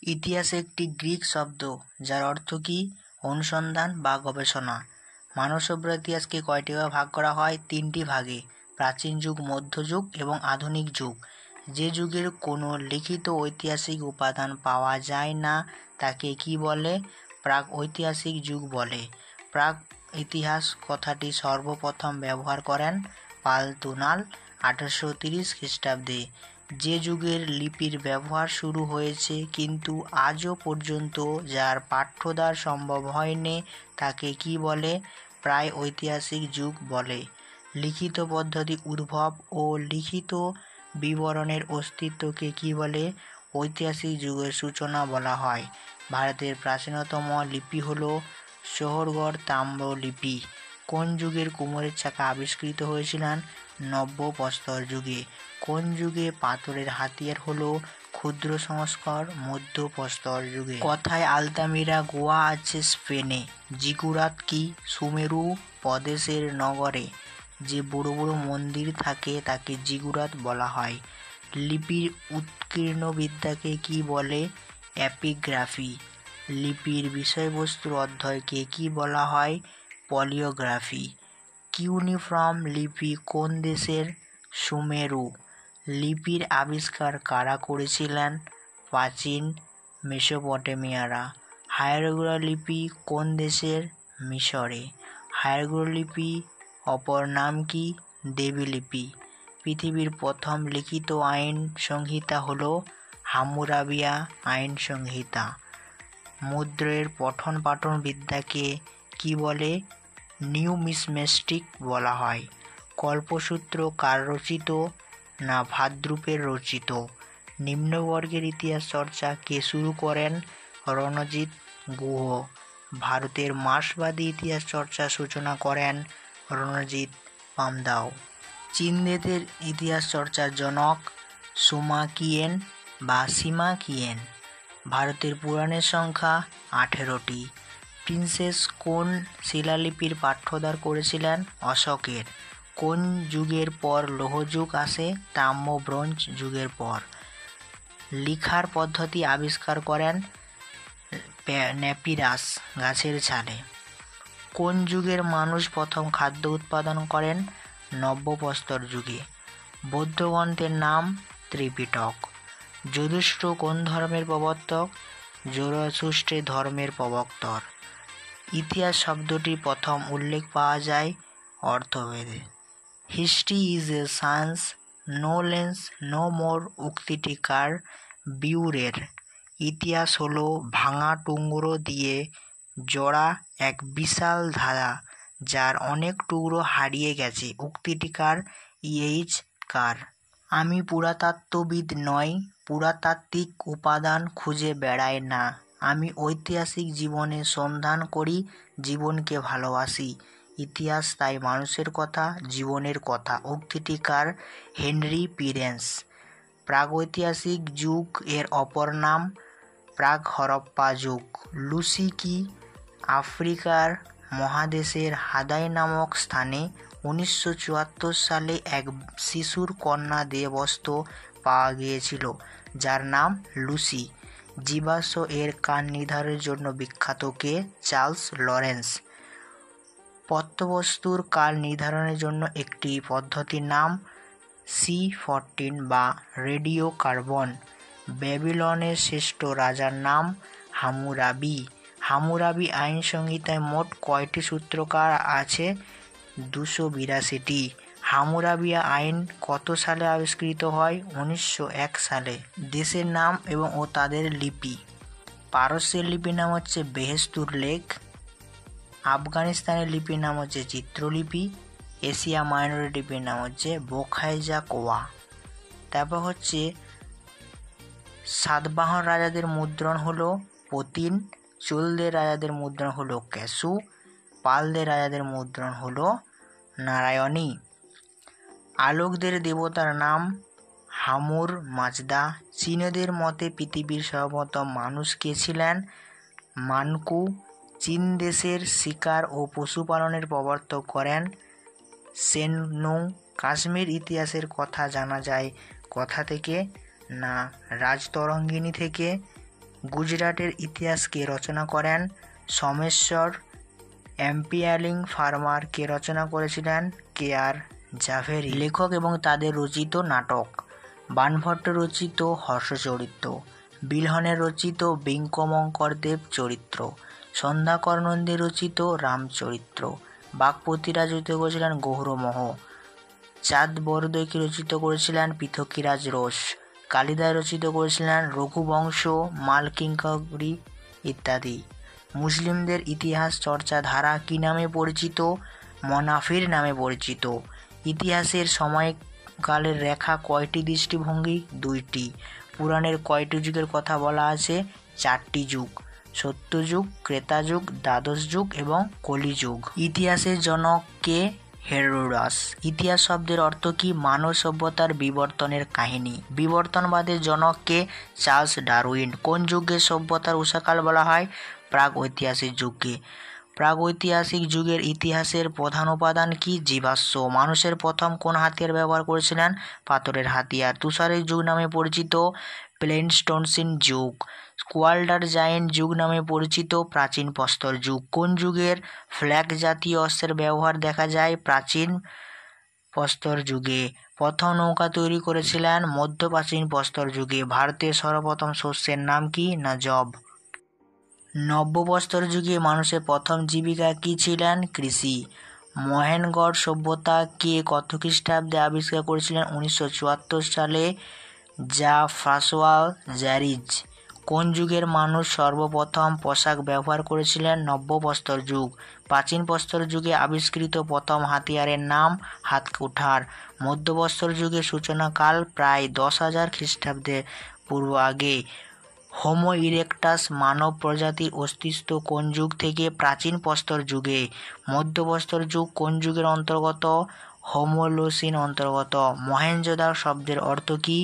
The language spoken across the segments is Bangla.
ইতিহাস একটি গ্রিক শব্দ যার অর্থ কি অনুসন্ধান বা গবেষণা। মানব সভ্যতার ইতিহাসকে কয়টি ভাগে ভাগ করা হয়? 3টি ভাগে: প্রাচীন যুগ, মধ্যযুগ এবং আধুনিক যুগ। যে যুগের কোনো লিখিত ঐতিহাসিক উপাদান পাওয়া যায় না তাকে কি বলে? প্রাক ঐতিহাসিক যুগ বলে। প্রাক ইতিহাস কথাটি সর্বপ্রথম ব্যবহার করেন পালতুনাল 1830 খ্রিস্টাব্দে। যে যুগের লিপির ব্যবহার শুরু হয়েছে কিন্তু আজও পর্যন্ত যার পাঠ্যোদ্ধার সম্ভব হয়নি তাকে কি বলে? প্রাক ঐতিহাসিক যুগ বলে। লিখিত পদ্ধতি উদ্ভব ও লিখিত বিবরণের অস্তিত্বকে কি বলে? ঐতিহাসিক যুগের সূচনা বলা হয়। ভারতের প্রাচীনতম লিপি হল শোহরগড় তাম্র লিপি। কোন যুগের কুমোরের চাকা আবিষ্কৃত হয়েছিলেন? নব্য প্রস্তর যুগে। কোন যুগে পাথরের হাতিয়ার হলো ক্ষুদ্র সংস্কর? মধ্য প্রস্তর যুগে। কথায় আলতামিরা গোয়া আছে স্পেনে। জিগুরাত কি? সুমেরু প্রদেশের নগরে যে বড় বড় মন্দির থাকে তাকে জিগুরাত বলা হয়। লিপির উৎকীর্ণ বিদ্যাকে কি বলে? এপিগ্রাফি। লিপির বিষয়বস্তুর অধ্যয়নকে কি বলা হয়? পলিওগ্রাফি। কিউনিফর্ম লিপি কোন দেশের? সুমেরু। লিপির আবিষ্কার কারা করেছিলেন? প্রাচীন মেসোপটেমিয়ারা। হায়ারোগ্লিফি কোন দেশের? মিশরে। হায়ারোগ্লিফি অপর নাম কি? দেবীলিপি। পৃথিবীর প্রথম লিখিত আইন সংহিতা হল হাম্মুরাবিয়া আইন সংহিতা। মুদ্রের পঠন পাঠন বিদ্যাকে কি বলে? নিউমিসমেটিক বলা হয়। কল্পসূত্র কার রচিত? না ভাদ্রূপের রচিত। নিম্নবর্গের ইতিহাস চর্চা কে শুরু করেন? রণজিৎ গুহ। ভারতের মার্ক্সবাদী ইতিহাস চর্চার সূচনা করেন রণজিৎ পামদাও। চীনদের ইতিহাস চর্চার জনক সুমা-কিয়েন বা সিমা-কিয়েন। ভারতের পুরাণের সংখ্যা 18টি। প্রিন্সেস কোন শিলালিপির পাঠ্যোদ্ধার করেছিলেন? অশোকের। কোন যুগের পর লৌহযুগ আসে? তাম্র ব্রোঞ্জ যুগের পর। লিখার পদ্ধতি আবিষ্কার করেন প্যাপিরাস গাছের ছালে। কোন যুগের মানুষ প্রথম খাদ্য উৎপাদন করেন? নব্য প্রস্তর যুগে। বৌদ্ধ গ্রন্থের নাম ত্রিপিটক। যুধিষ্ঠির কোন ধর্মের প্রবর্তক? জরথুস্ট্র ধর্মের প্রবর্তক। ইতিহাস শব্দটির প্রথম উল্লেখ পাওয়া যায় অথর্ববেদে। History is a science no less no more উক্তিটি কার? বিউরের। ইতিহাস হলো ভাঙা টুকরো দিয়ে জোড়া এক বিশাল ধারা যার অনেক টুকরো হারিয়ে গেছে। উক্তিটি কার? এইচ কার। আমি পুরাতত্ত্ববিদ নই, পুরাতাত্ত্বিক উপাদান খুঁজে বেড়াই না। আমি ঐতিহাসিক জীবনের সন্ধান করি, জীবনকে ভালোবাসি। ইতিহাস তাই মানুষের কথা, জীবনের কথা। উক্তিটি কার? হেনরি পিরেন্স। প্রাগৈতিহাসিক যুগ এর অপর নাম প্রাক হরপ্পা যুগ। লুসি কি? আফ্রিকার মহাদেশের হাদাই নামক স্থানে 1974 সালে এক শিশুর কন্যা দেহবস্ত্র পাওয়া গিয়েছিল যার নাম লুসি। জীবাশ্ম এর কাল নির্ধারণের জন্য বিখ্যাত কে? Charles Lawrence. প্রত্নবস্তুর কাল নির্ধারণের জন্য একটি পদ্ধতির নাম C14 বা রেডিও কার্বন। ব্যাবিলনের শ্রেষ্ঠ রাজার নাম হাম্মুরাবি। হাম্মুরাবি আইন সংহিতায় মোট কয়টি সূত্রকার আছে? 282টি। হাম্মুরাবিয়া আইন কত সালে আবিষ্কৃত হয়? 1901 সালে। দেশের নাম এবং ও তাদের লিপি। পারস্যের লিপির নাম হচ্ছে বেহেস্তুর লেখ। আফগানিস্তানের লিপির নাম হচ্ছে চিত্রলিপি। এশিয়া মাইনরের লিপির নাম হচ্ছে বোখাইজা কোয়া। তারপর হচ্ছে সাতবাহন রাজাদের মুদ্রণ হলো পতিন। চোলদের রাজাদের মুদ্রণ হলো ক্যাসু। পালদের রাজাদের মুদ্রণ হলো নারায়ণী। আলোকদের দেবতার নাম হামুর মাজদা। চীনদের মতে পৃথিবীর সর্বপ্রথম মানুষ কে ছিলেন? মানকু। চীন দেশের শিকার ও পশুপালনের প্রবর্তক করেন সেন-নুং। কাশ্মীর ইতিহাসের কথা জানা যায় কোথা থেকে? না রাজতরঙ্গিনী থেকে। গুজরাটের ইতিহাস কে রচনা করেন? সোমেশ্বর। এম্পিয়ারিং ফার্মার কে রচনা করেছিলেন? কে.আর. জাভেরি। লেখক এবং তাদের রচিত নাটক: বাণভট্ট রচিত হর্ষচরিত্র, বিল্হনের রচিত বিঙ্কমঙ্করদেব চরিত্র, সন্ধ্যাকর নন্দী রচিত রামচরিত্র, বাগপতি রচিত করেছিলেন গৌরমোহ, চাঁদ বরদৈ রচিত করেছিলেন পৃথকীরাজ রোষ, কালিদাস রচিত করেছিলেন রঘুবংশ, মালকিঙ্করি ইত্যাদি। মুসলিমদের ইতিহাস চর্চা ধারা কী নামে পরিচিত? মনাফির নামে পরিচিত। ইতিহাসের সময়কালের রেখা কয়টি দৃষ্টিভঙ্গি? 2টি। পুরাণের কয়টি যুগের কথা বলা আছে? 4টি যুগ: সত্যযুগ, ত্রেতাযুগ, দ্বাদশ যুগ এবং কলিযুগ। ইতিহাসের জনক কে? হেরোডাস। ইতিহাস শব্দের অর্থ কি? মানব সভ্যতার বিবর্তনের কাহিনী। বিবর্তনবাদের জনক কে? Charles Darwin. কোন যুগের সভ্যতার উষাকাল বলা হয়? প্রাগৈতিহাসিক যুগকে। প্রাগৈতিহাসিক যুগের ইতিহাসের প্রধান উপাদান কি? জীবাশ্ম। মানুষের প্রথম কোন হাতিয়ার ব্যবহার করেছিলেন? পাথরের হাতিয়ার। তুষারের যুগ নামে পরিচিত? প্লেইস্টোসিন যুগ। কোয়ার্টারজাইন যুগ নামে পরিচিত? প্রাচীন প্রস্তর যুগ। কোন যুগের ফ্ল্যাগ জাতীয় অস্ত্রের ব্যবহার দেখা যায়? প্রাচীন প্রস্তর যুগে। প্রথম নৌকা তৈরি করেছিলেন? মধ্যপ্রাচীন প্রস্তর যুগে। ভারতের সর্বপ্রথম শস্যের নাম কি? না যব। নব্যপ্রস্তর যুগে মানুষের প্রথম জীবিকা কি ছিলেন? কৃষি। মহেঞ্জোদড়ো সভ্যতা কে কত খ্রিস্টাব্দে আবিষ্কার করেছিলেন? 1974 সালে জাফরাওয়াল জারিজ। কোন যুগের মানুষ সর্বপ্রথম পোশাক ব্যবহার করেছিলেন? নব্যপ্রস্তর যুগ। প্রাচীন প্রস্তর যুগে আবিষ্কৃত প্রথম হাতিয়ারের নাম? হাতকুঠার। মধ্যপ্রস্তর যুগের সূচনাকাল প্রায় 10,000 খ্রিস্টাব্দের পূর্ব আগে। হোমো ইরেক্টাস মানব প্রজাতির অস্তিত্ব কোন যুগ থেকে? প্রাচীন প্রস্তর যুগে। মধ্যপ্রস্তর যুগ কোন যুগের অন্তর্গত? হোমোলোসিন অন্তর্গত। মহেঞ্জোদড়ো শব্দের অর্থ কি?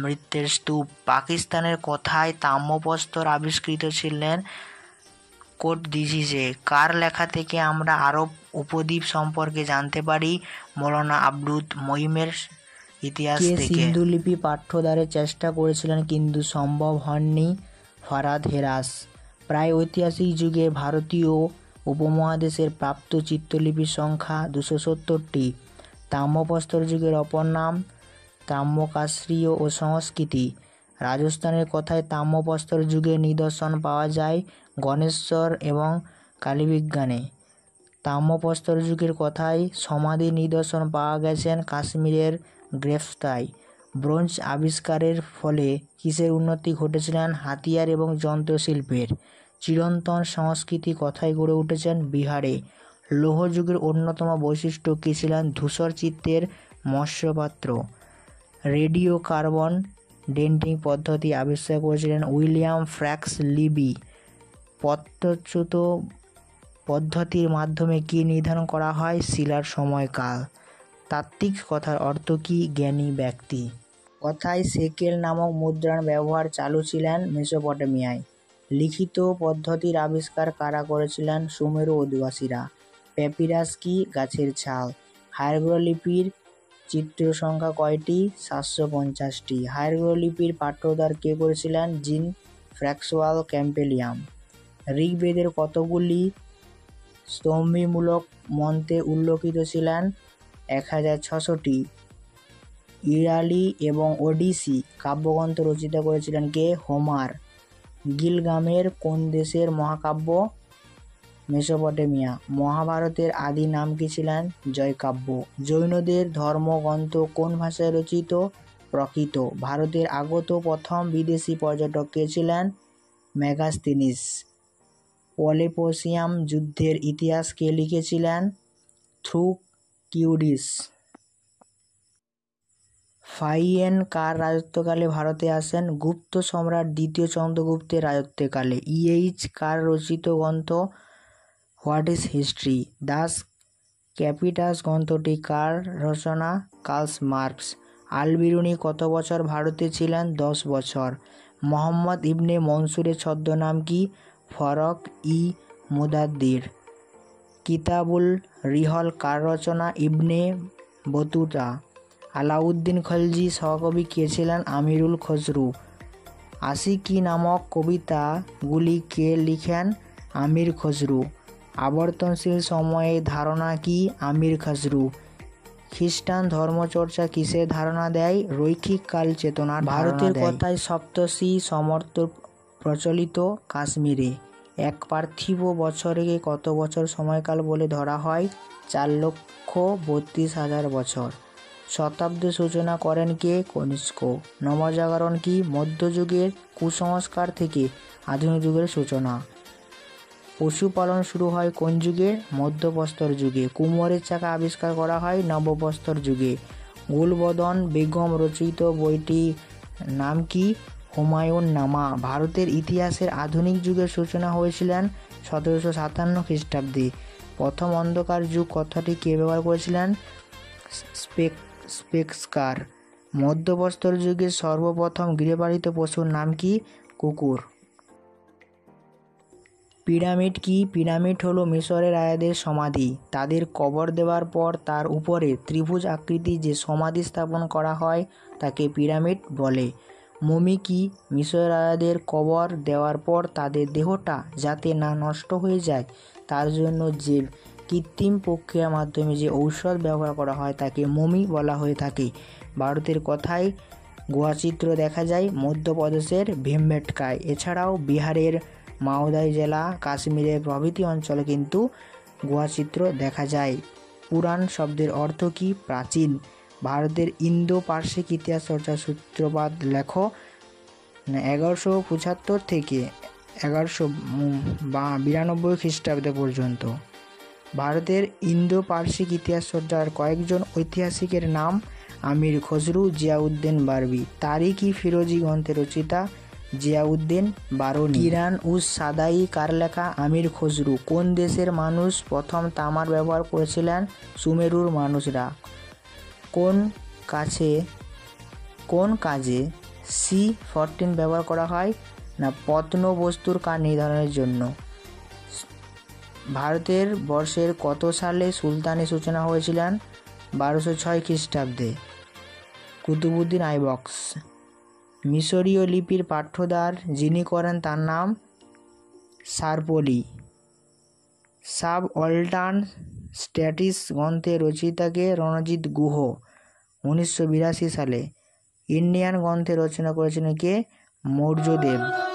মৃতের স্তূপ। পাকিস্তানের কোথায় তাম্রপ্রস্তর আবিষ্কৃত ছিলেন? কোট দিজিজে। কার লেখা থেকে আমরা আরব উপদ্বীপ সম্পর্কে জানতে পারি? মৌলানা আব্দুল মঈনের ইতিহাস থেকে। সিন্ধুলিপি পাঠ্যদারের চেষ্টা করেছিলেন কিন্তু সম্ভব হননি? ফারাদ হেরাস। প্রায় ঐতিহাসিক যুগে ভারতীয় উপমহাদেশের প্রাপ্ত চিত্রলিপির সংখ্যা 270টি। তাম্রপ্রস্তর যুগের অপর নাম? তাম্রকাস্রীয় ও সংস্কৃতি। রাজস্থানের কোথায় তাম্রপ্রস্তর যুগের নিদর্শন পাওয়া যায়? গণেশ্বর এবং কালীবিজ্ঞানে। তাম্রপ্রস্তর যুগের কোথায় সমাধির নিদর্শন পাওয়া গেছেন? কাশ্মীরের গ্রেফতায়। ব্রোঞ্জ আবিষ্কারের ফলে কিসের উন্নতি ঘটেছিলেন? হাতিয়ার এবং যন্ত্রশিল্পের। চিরন্তন সংস্কৃতি কোথায় গড়ে উঠেছেন? বিহারে। লৌহ যুগের অন্যতম বৈশিষ্ট্য কী ছিলেন? ধূসর চিত্রের মৎস্যপাত্র। রেডিও কার্বন ডেটিং পদ্ধতি আবিষ্কার করেছিলেন উইলিয়াম ফ্রাঙ্কস লিবি। প্রত্যচ্যুত পদ্ধতির মাধ্যমে কি নির্ধারণ করা হয়? শিলার সময়কাল। তাত্ত্বিক কথার অর্থ কি? জ্ঞানী ব্যক্তি। কোথায় সেকেল নামক মুদ্রার ব্যবহার চালু ছিলেন? মেসোপটেমিয়ায়। লিখিত পদ্ধতির আবিষ্কার কারা করেছিলেন? সুমেরু অধিবাসীরা। প্যাপিরাস কি? গাছের ছাল। হায়েরোগ্লিফির চিত্র সংখ্যা কয়টি? 750টি। হায়েরোগ্লিফির পাঠ্যদার কে করেছিলেন? জিন ফ্র্যাক্সওয়াল ক্যাম্পেলিয়াম। ঋগ্বেদের কতগুলি স্তম্ভমূলক মন্ত্রে উল্লেখিত ছিলেন? 1600টি। ইলিয়াড এবং ওডিসি কাব্যগ্রন্থ রচিত করেছিলেন কে? হোমার। গিলগামেশ কোন দেশের মহাকাব্য? মেসোপটেমিয়া। মহাভারতের আদি নাম কি ছিলেন? জয়কাব্য। জৈনদের ধর্মগ্রন্থ কোন ভাষায় রচিত? প্রাকৃত। ভারতের আগত প্রথম বিদেশি পর্যটক কে ছিলেন? মেগাস্তিনিস। পেলোপনেসিয়ান যুদ্ধের ইতিহাস কে লিখেছিলেন? থুকিডিডস। ফাহিয়ান কার রাজত্বকালে ভারতে আসেন? গুপ্ত সম্রাট দ্বিতীয় চন্দ্রগুপ্তের রাজত্বকালে। ইএইচ কার রচিত গ্রন্থ হোয়াট ইজ হিস্ট্রি? দাস ক্যাপিটাস গ্রন্থটি কার রচনা? Karl Marx. আল বিরুনি কত বছর ভারতে ছিলেন? 10 বছর। মোহাম্মদ ইবনে মনসুরের ছদ্মনাম কি? ফরক ই মুদাদ্দির। কিতাবুল রিহল কার রচনা? Ibn Battuta. আলাউদ্দিন খলজি সহকবি কে ছিলেন? আমিরুল খসরু। আশিকি নামক কবিতাগুলি কে লিখেন? আমির খসরু। আবর্তনশীল সময়ের ধারণা কি? আমির খসরু। খ্রিস্টান ধর্মচর্চা কিসের ধারণা দেয়? রৈখিক কাল চেতনার ভারতের কথায় সপ্তর্ষি সমর্থ প্রচলিত কাশ্মীরে। এক পার্থিব বছরকে কত বছর সময়কাল বলে ধরা হয়? 4,32,000 বছর। শতাব্দীর সূচনা করেন কে? কনিষ্ক। নবজাগরণ কি? মধ্যযুগের কুসংস্কার থেকে আধুনিক যুগের সূচনা। পশুপালন শুরু হয় কোন যুগে? মধ্যপ্রস্তর যুগে। কুমোরের চাকা আবিষ্কার করা হয় নবপ্রস্তর যুগে। গুলবদন বেগম রচিত বইটির নাম কি? হুমায়ুন নামা। ভারতের ইতিহাসের আধুনিক যুগের সূচনা হয়েছিলেন 1757 খ্রিস্টাব্দে। প্রথম অন্ধকার যুগ কথাটি কে ব্যবহার করেছিলেন? স্পেক্সকার। মধ্যপ্রস্তর যুগের সর্বপ্রথম গৃহপালিত পশুর নাম কি? কুকুর। পিরামিড কি? পিরামিড হলো মিশরের রাজাদের সমাধি। তাদের কবর দেওয়ার পর তার উপরে ত্রিভুজ আকৃতি যে সমাধি স্থাপন করা হয় তাকে পিরামিড বলে। মমি কি? মিশরের রাজাদের কবর দেওয়ার পর তাদের দেহটা যাতে না নষ্ট হয়ে যায় তার জন্য যে কৃত্রিম প্রক্রিয়ার মাধ্যমে যে ঔষধ ব্যবহার করা হয় তাকে মমি বলা হয়ে থাকে। ভারতের কথায় গুহাচিত্র দেখা যায় মধ্যপ্রদেশের ভীমবেটকায়। এছাড়াও বিহারের মাওদাই জেলা, কাশ্মীরের প্রভৃতি অঞ্চলে কিন্তু গুহাচিত্র দেখা যায়। পুরাণ শব্দের অর্থ কি? প্রাচীন। ভারতের ইন্দো পার্শ্বিক ইতিহাস চর্চার সূত্রপাত লেখো। 1175 থেকে 1192 খ্রিস্টাব্দ পর্যন্ত। ভারতের ইন্দো পার্শ্বিক ইতিহাস চর্চার কয়েকজন ঐতিহাসিকের নাম: আমির খসরু, জিয়াউদ্দিন বারবি। তারিখ-ই ফিরোজি গ্রন্থের রচয়িতা জিয়াউদ্দিন বারনি। কিরান উস সাদাই কার লেখা? আমির খসরু। কোন দেশের মানুষ প্রথম তামার ব্যবহার করেছিলেন? সুমেরুর মানুষরা। কোন কাজে C14 ব্যবহার করা হয়? না প্রত্নবস্তুর কাল নির্ধারণের জন্য। ভারতের বর্ষের কত সালে সুলতানের সূচনা হয়েছিলেন? 1206 খ্রিস্টাব্দে। কুতুবউদ্দিন আইবক্স। মিশরীয় লিপির পাঠ্যদার যিনি করেন তার নাম সারপলি। সাবঅল্টার্ন স্ট্যাটিস গ্রন্থের রচয়িতাকে? রণজিৎ গুহ, 1982 সালে। ইন্ডিয়ান গ্রন্থের রচনা করেছিলেন কে? মৌর্যদেব।